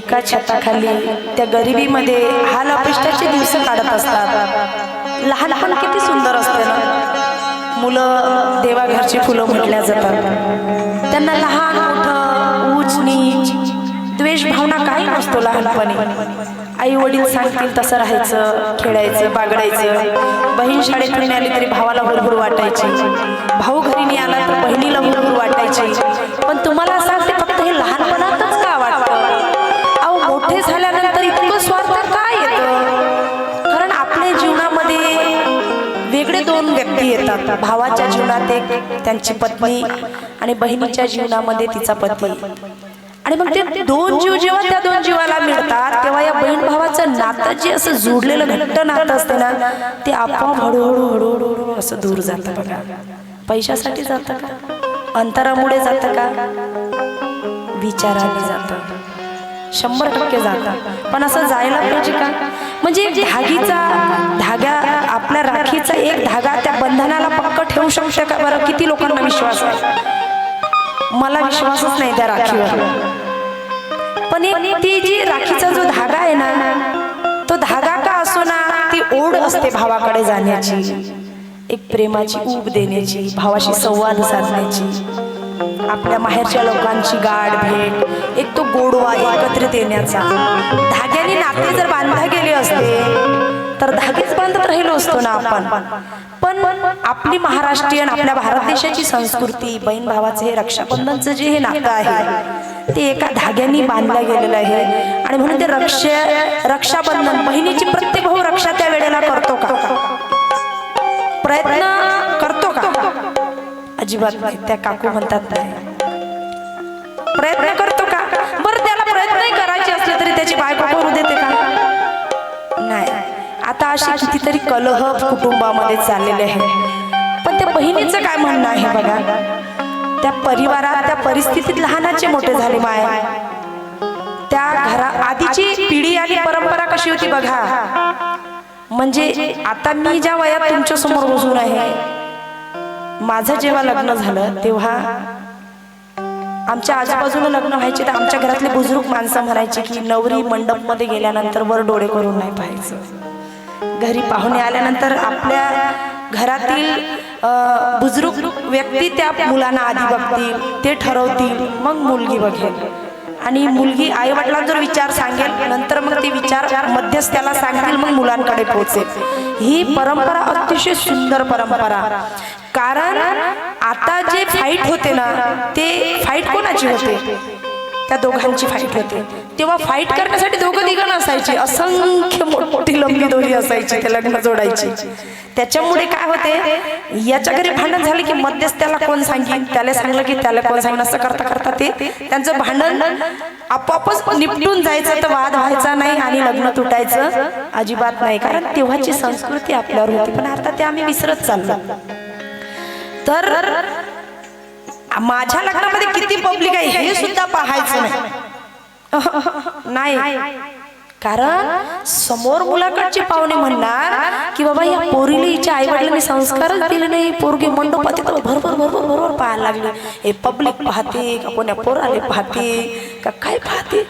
एका छताखाली त्या गरिबीमध्ये हाल अपेष्टाचे दिवस काढत असतात। लहानपण किती सुंदर असते ना। मुलं देवाघरची फुलं म्हटल्या जातात। त्यांना लहान मोठं उच नीच द्वेष भावना काही नसतो लहानपणी। आई वडील सांगतील तसं राहायचं, खेळायचं, बागडायचं। बहीण शाळेतून आली तरी भावाला हुरहुर वाटायची, भाऊ घरी नाही आला तर बहिणीला हुरहुर वाटायची। पण तुम्हाला सांगते फक्त हे लहानपणातच का वाटतं? अहो मोठे झाल्यानंतर इतकं स्वार्थ काय येतं? कारण आपल्या जीवनामध्ये वेगळे दोन व्यक्ती येतात। भावाच्या जीवनात एक त्यांची पत्नी आणि बहिणीच्या जीवनामध्ये तिचा पती। आणि मग ते दोन जीव जेव्हा त्या दोन जीवाला मिळतात तेव्हा या बहीण भावाचं नातं जे असं जोडलेलं घट्ट नातं असते ना, ते आपोआप हळूहळू हळूहळू असं दूर जातं बघा। पैशासाठी जातं का? अंतरामुळे जातं का? विचाराने जातं, 100% जातं। पण असं जायला पाहिजे का? म्हणजे धागा आपल्या राखीचा एक धागा त्या बंधनाला पक्क ठेवू शकतो का बरं? किती लोकांना विश्वास आहे? मला विश्वासच नाही त्या राखीवर। पण ती जी राखीचा जो धागा आहे ना, तो धागा का असो ना, ती ओढ असते भावाकडे जाण्याची, एक प्रेमाची ऊब देण्याची, भावाशी संवाद साधण्याची, आपल्या माहेरच्या लोकांची गाठ भेट, एक तो गोडवा एकत्रित येण्याचा। धाग्याने नाते जर बांधले गेले असते तर धागेच बांधत राहिलो असतो ना आपण। पण आपली महाराष्ट्रीयन आपल्या भारत देशाची संस्कृती बहीण भावाचे हे रक्षाबंधनचं जे हे नातं आहे ते एका धाग्याने बांधलं गेलेलं आहे। आणि म्हणून ते रक्षाबंधन बहिणीची प्रत्येक भाऊ रक्षा त्या वेळेला करतो का? प्रयत्न करतो का? अजिबात नाही। त्या काकू म्हणतात नाही, प्रयत्न करतो का? बरं त्याला प्रयत्न करायचे असले तरी त्याची बायको करू देते का? नाही। आता अशी कितीतरी कलह कुटुंबामध्ये चाललेले आहे। पण त्या बहिणीचं काय म्हणणं आहे बघा? त्या परिवारात त्या परिस्थितीत लहानाचे मोठे झाले माय। त्या घरा आधीची पिढी आणि परंपरा कशी होती बघा। म्हणजे आता मी ज्या वयात तुमच्या समोर बसून आहे, माझं जेव्हा लग्न झालं तेव्हा आमच्या आजूबाजूला लग्न व्हायचे तर आमच्या घरातले बुजुर्ग माणसं म्हणायचे की नवरी मंडप मध्ये गेल्यानंतर वर डोळे करून नाही पाहायचं। घरी पाहुणे आल्यानंतर आपल्या घरातील बुजुर्ग व्यक्ती त्या मुलांना आधी बघतील, ते ठरवतील, मग मुलगी बघेल। आणि मुलगी आई वडिलांचा विचार सांगेल, नंतर मग ते विचार मध्यस्थ्याला सांगतील, मग मुलांकडे पोहोचेल। ही परंपरा अतिशय सुंदर परंपरा। कारण आता जे फाईट होते ना, ते फाईट कोणाची होते? त्या दोघांची फाईट होते। तेव्हा फाईट करण्यासाठी दोघं तिघं नसायची, असंख्य मोठी लंबी दोरी असायची त्या लग्न जोडायची। त्याच्यामुळे काय होते, याच्या घरी भांडण झाले की मध्यस्थ्याला कोण सांगेल, त्याला सांगलं की त्याला कोण सांगेल, असं करता करता ते त्यांचं भांडण आपोआपच निपटून जायचं, तर वाद व्हायचा नाही आणि लग्न तुटायचं अजिबात नाही। कारण तेव्हाची संस्कृती आपल्यावर होती, पण आता ते आम्ही विसरत चाललो। तर माझ्या लग्नामध्ये किती पब्लिक आहे हे सुद्धा पाहायचं नाही। कारण समोर मुलाकडचे पाहुणे म्हणणार की बाबा या पोरीला हिच्या आई वडिलांनी संस्कारच दिले नाही, पोरगी मंडपात भरभर भरभर भरभर पाहायला लागली। हे पब्लिक पाहते का कोण्या पोराले पाहते का काय पाहते?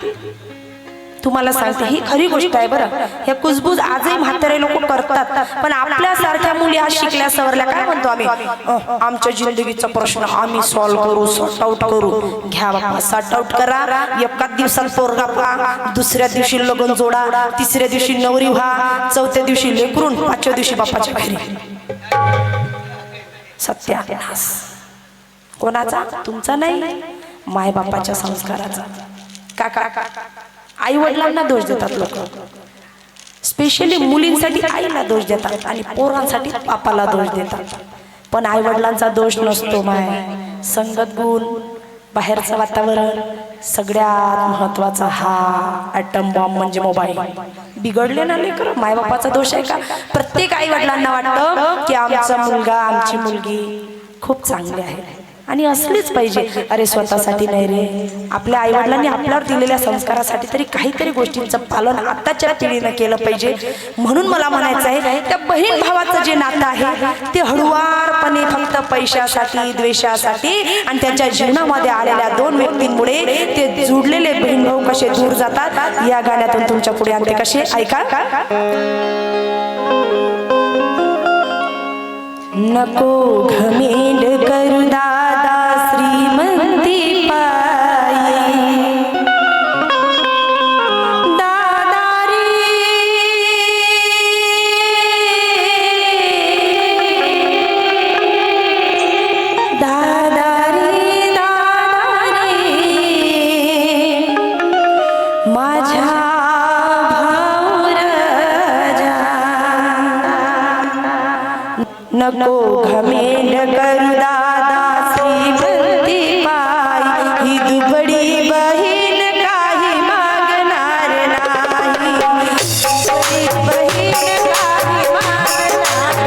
तुम्हाला सांगते ही खरी गोष्ट आहे बरं। हे कुजबूज आजही म्हातारे लोक करतात, पण आपल्यासारख्या मुली आज शिकल्या सवरल्या काय म्हणतो आम्ही, आमच्या जिंदगीचा प्रश्न आम्ही सॉल्व्ह करू, सॉर्ट आउट करू। घ्या बाबा, सॉर्ट आउट करा। एकाच दिवसात पोरगा पहा, दुसऱ्या दिवशी लग्न जोडा, तिसऱ्या दिवशी नवरी व्हा, चौथ्या दिवशी लेकरून, पाचव्या दिवशी बापाच्या घरी। सत्यानाश कोणाचा? तुमचा नाही, माय बापाच्या संस्काराचा। काका आई वडिलांना दोष देतात लोक, स्पेशली मुलींसाठी आईला दोष देतात आणि पोरांसाठी बापाला दोष देतात। पण आई वडिलांचा दोष नसतो माय। संगत गुण, बाहेरचं वातावरण, सगळ्यात महत्वाचा हा ॲटम बॉम्ब म्हणजे मोबाईल। बिघडले ना लेकर, माय बापाचा दोष आहे का? प्रत्येक आई वडिलांना वाटतं की आमचा मुलगा आमची मुलगी खूप चांगली आहे आणि असलीच पाहिजे. अरे स्वतःसाठी नाही रे, आपल्या आईवडिलांनी आपल्यावर दिलेल्या संस्कारासाठी तरी काहीतरी गोष्टींचं पालन आताच्या पिढीनं केलं पाहिजे. म्हणून मला म्हणायचं आहे, त्या बहीण भावाचं जे नातं आहे ते हळुवारपणे फक्त पैशासाठी, द्वेषासाठी आणि त्यांच्या जीवनामध्ये आलेल्या दोन व्यक्तींमुळे ते जुडलेले बहीण भाऊ कसे दूर जातात या गाण्यातून तुमच्या पुढे आणते. कसे ऐका. नको घमेंड करू दादा श्रीमंती पायी, दादा रे दादा रे दादा रे माझ्या नको घमेंड करू दादा श्रीमंती पायी, ही दुबडी बहीण काही मागणार नाही, बहीण काही मागणार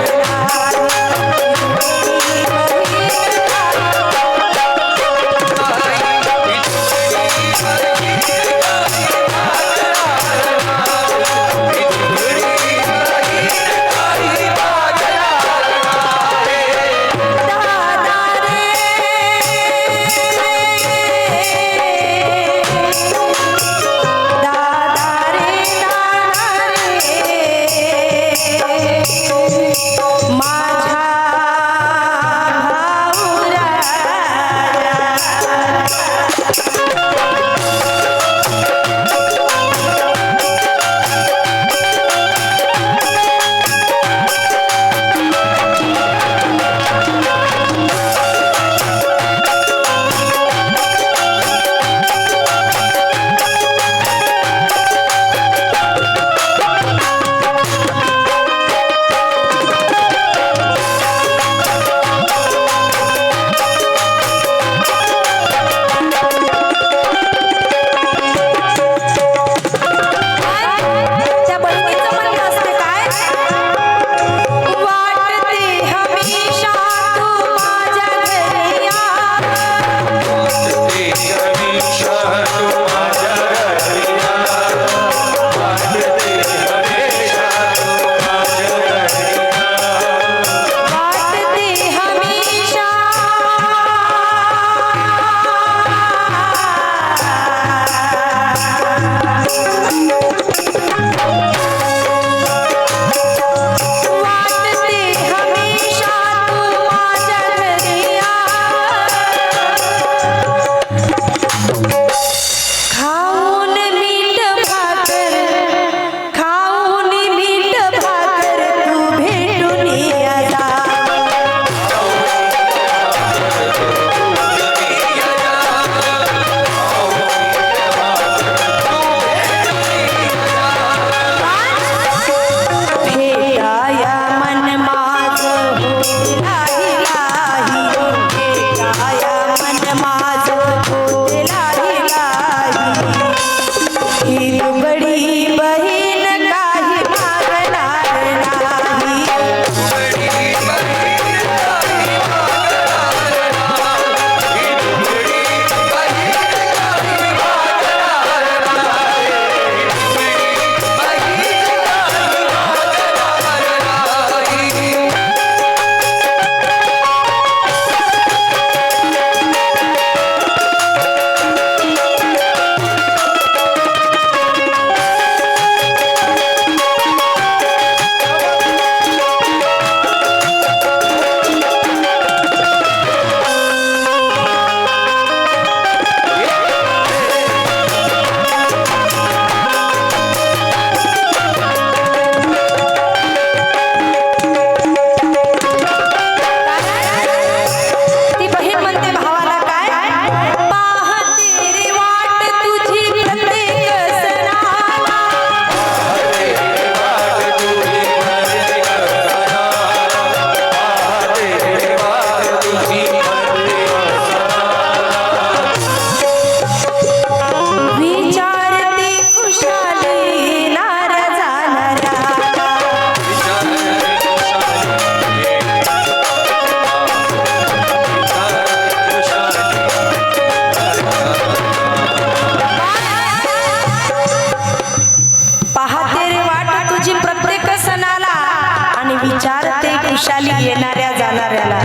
खुशाली येणाऱ्या जाणाऱ्याला.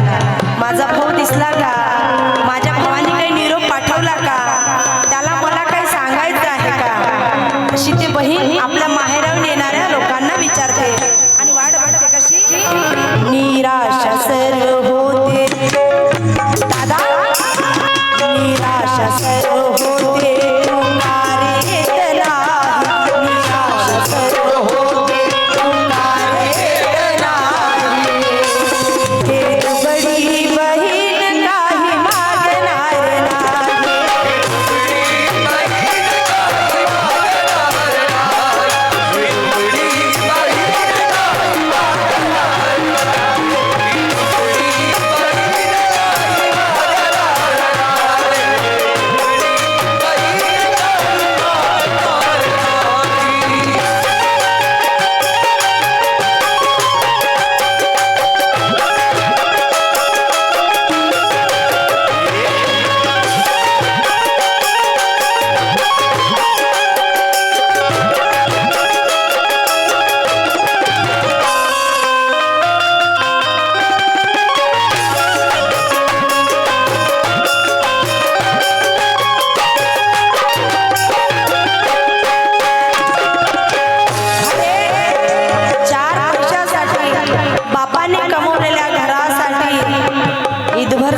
माझा भाऊ दिसला का? माझ्या भावाने काही निरोप पाठवला का? त्याला मला काही सांगायचं आहे का? अशी ती बहीण आपल्या माहेरावरून येणाऱ्या लोकांना विचारते आणि वाट बघते कशी. निराशा सर्व होते दादा, निराशा सर्व होते तुकारे येत नाही. निराशा सर्व होते तुकारे येत नाही. हे बडी बहीण काही मागणार नाही.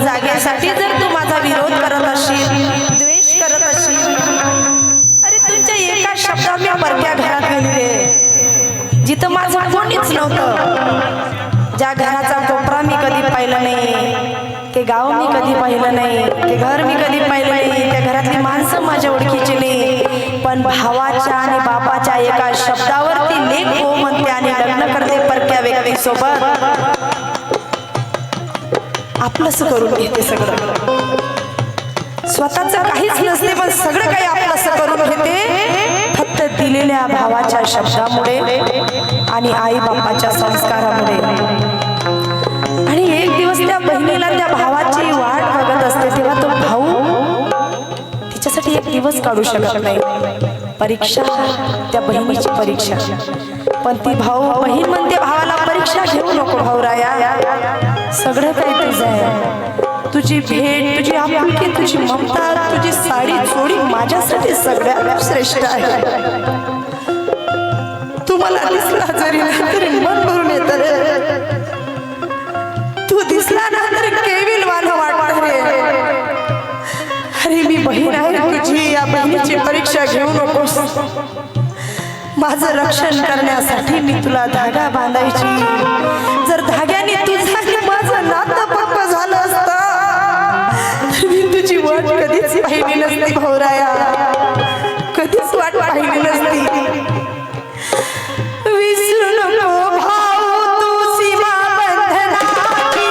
जागेसाठी जर तू माझा विरोध करत असशील, द्वेष करत असशील, अरे तुमच्या एका शब्दात मी परक्या घरात गेली रे, जिथं माझं कोणीच नव्हतं. ज्या घराचा कोपरा मी कधी पाहिलं नाही, ते गाव मी कधी पाहिलं नाही, ते घर मी कधी पाहिलं नाही, त्या घरातली माणसं माझ्या ओळखीची नाही, पण भावाच्या आणि बापाच्या एका शब्दावरती लेख हो म्हणते आणि लग्न करते परक्या व्यक्तीसोबत. आपलंच करून घेते सगळं, स्वतःच काहीच नसते पण सगळं काही आपलंच करून घेते, फक्त दिलेल्या भावाच्या शब्दामुळे आणि आई बापाच्या संस्कारामुळे. आणि एक दिवस त्या बहिणीला त्या भावाची वाट बघत असते, तेव्हा तो भाऊ तिच्यासाठी एक दिवस काढू शकत नाही. परीक्षा, त्या बहिणीची परीक्षा. पण ती बहीण म्हणते भावाला, परीक्षा घेऊ नको भाऊराया, सगळं काही तुझं आहे. तुझी भेट, तुझी आपुलकी, तुझी ममता, तुझी साडी चोडी माझ्यासाठी सगळ्यात श्रेष्ठ आहे. तुम्हाला दिसला जरी तरी मन भरून येत रे, तू दिसला ना तरी केविल वाला वाटत रे. अरे मी बहीण आहे तुझी, या बहिणीची परीक्षा घेऊ नकोस. माझं रक्षण करण्यासाठी मी तुला धागा बांधायची. जर धाग्याने तुझं आणि माझं नातं पक्क झालं असतं, मी तुझी वाट कधीच पाहिली नसती भाऊराया, कधीच वाट पाहिली नसती. विसरू नको भाऊ तू सीमा बंधनाची,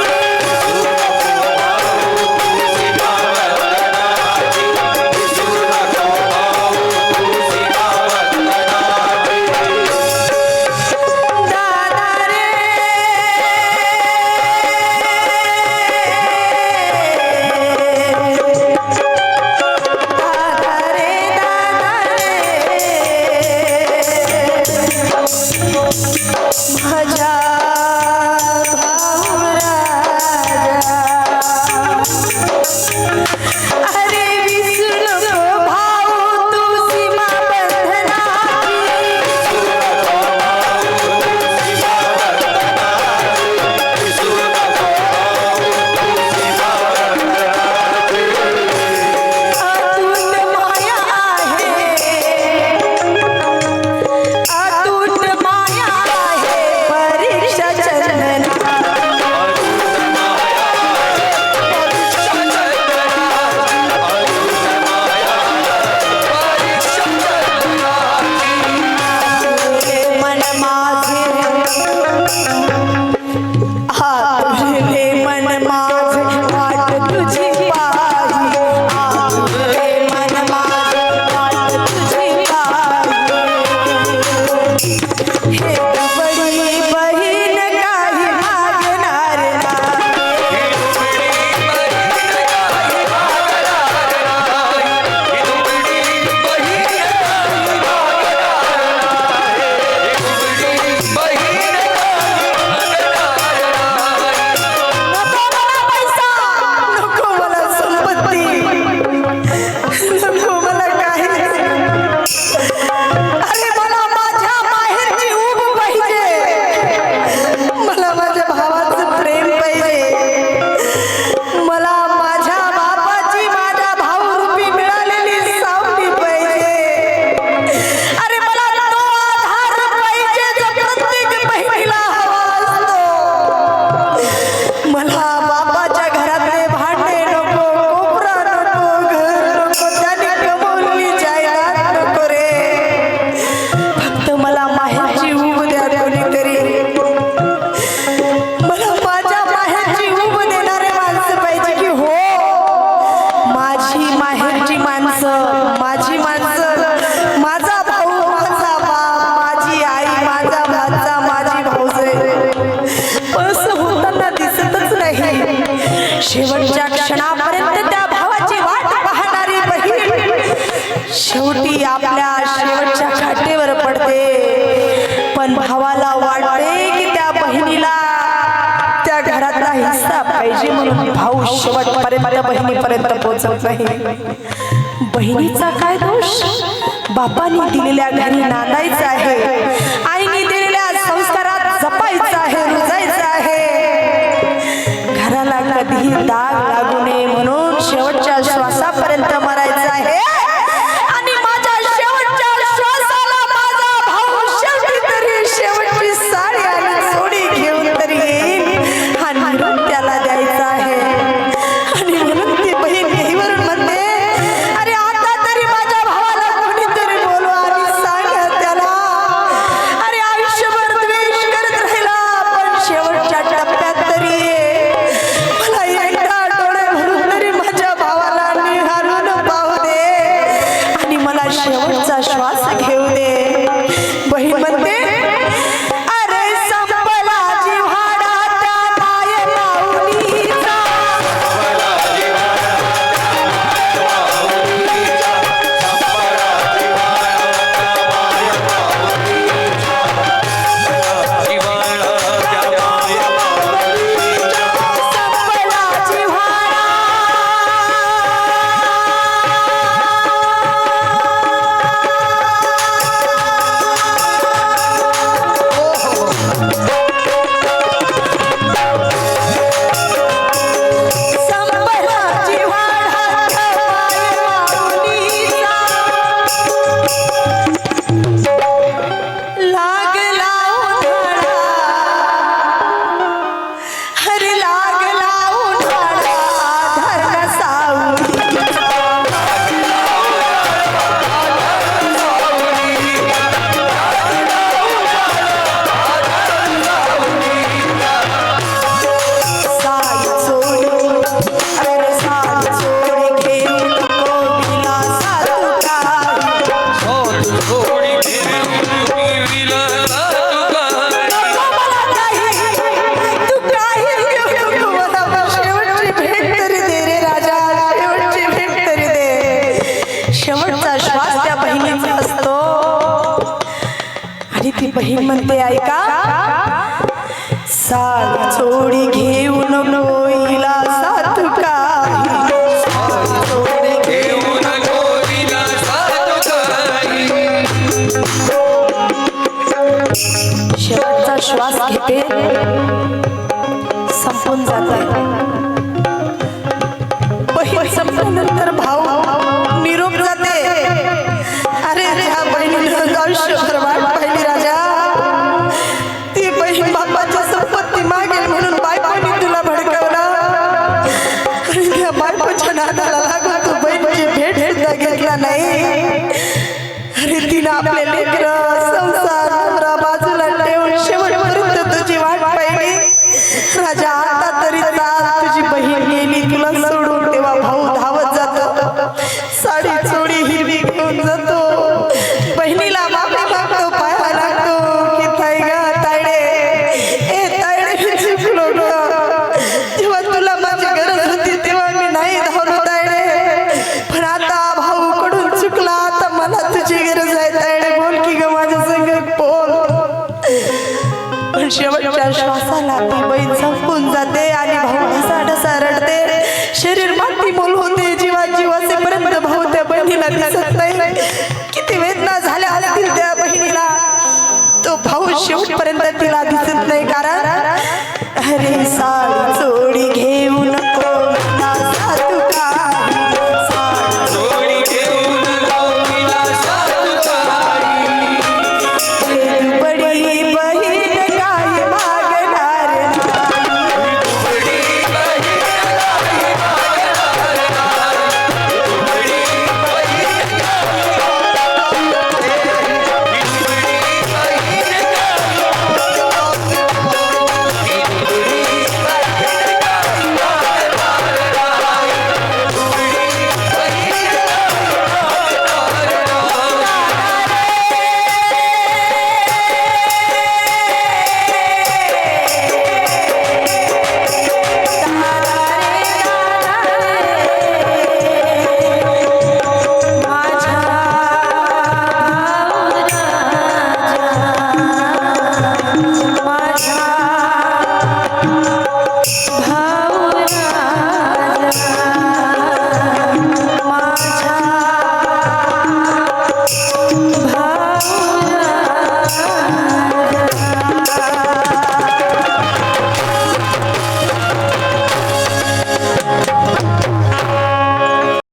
दादा रे शेवटच्या क्षणापर्यंत त्या भावाची वाट पाहणारी बहीण शेवटी आपल्या शेवटच्या खाटेवर पडते, पण भावाला वाटते की त्या बहिणीला त्या घरातला हिस्सा पाहिजे म्हणून भाऊ शेवटपर्यंत बहिणीपर्यंत पोहोचत नाही. बहिणीचा काय दोष? बापाने दिलेल्या घरी नांदायचं आहे, आईने दिलेल्या संस्कारात जपायचं आहे, रुजायचं आहे. घराला कधीही दाग लागू नये म्हणून शेवटच्या श्वासापर्यंत मरायचं आहे. आणि माझ्या शेवटच्या श्वासाला माझा भाऊ शेवटी तरी शेवटची साडी आणि जोडी घेऊन तरी येईल हा निरोप त्याला द्यायचा आहे. आणि म्हणून ती बहीण घेईवरून म्हणते, अरे आता तरी माझ्या भावाला कोणीतरी बोलवा आणि सांगा त्याला, अरे आयुष्यभर द्वेष करत राहिला पण शेवटच्या टप्प्यात तरी मला एकदा डोळे भरून तरी माझ्या भावाला निहारून पाहू दे आणि मला शेवटचा श्वास घेऊ दे. बहीण म्हणते, अरे संपला जिव्हाळा त्या माये माऊलीचा, संपला जिव्हाळा. संपला जिव्हाळा त्या माये माऊलीचा, लागला उन्हाळा, हरी लागला उन्हाळा धरण सावलीचा. साई चोळी, अरे साई चोळी घेऊन गोविला सातुकाई. नको मला काही, तू काही घेऊ नको मला, शेवटची भेट तरी दे रे राजा, शेवटची भेट तरी दे. शेवटचा श्वास त्या बहिणीचा असतो आणि ती बहीण म्हणते, ऐका, साई चोळी घेऊन गोविला सातुकाई. शेवटचा श्वास घेते, संपून जात आहे. बहीण संपल्यानंतर भाऊ निरोप जाते. अरे त्या बहिणीनं आयुष्यभर वाट पाहिली राजा, ती बहीण बापाची संपत्ती मागेल म्हणून बायकोनी तुला भडकवला आणि त्या बायकोच्या नादाला लागून तू बहिणीची भेट सुद्धा घेतला नाही. अरे तिनं आपले लेकरं संसार नवरा बाजूला ठेवून शेवटपर्यंत तुझी वाट पाहिली. राजा आता तरी जा, तुझी बहीण गेली तुला सोडून. तेव्हा भाऊ धावत जातो, साडी चोळी हिरवी घेऊन जातो, बहिणीला माफी मागतो, पाया लागतो की ताई ग तायडे, ए तायडे मी चुकलो ग, जेव्हा तुला माझी गरज होती तेव्हा मी नाही धावलो तायडे, पण आता भाऊ कडून चुकला, आता मला तुझी गरज आहे तायडे, बोल की ग माझ्या संग बोल. पण शेवटच्या श्वासाला ती बहीण संपून जाते आणि भाऊ ढसा ढसा रडते. शरीर माती मोल होते, जीवा जीवासेपर्यंत भाऊ त्या बहिणीला दिसत नाही. किती वेदना झाल्या असतील त्या बहिणीला, तो भाऊ शेवटपर्यंत तिला दिसत नाही का?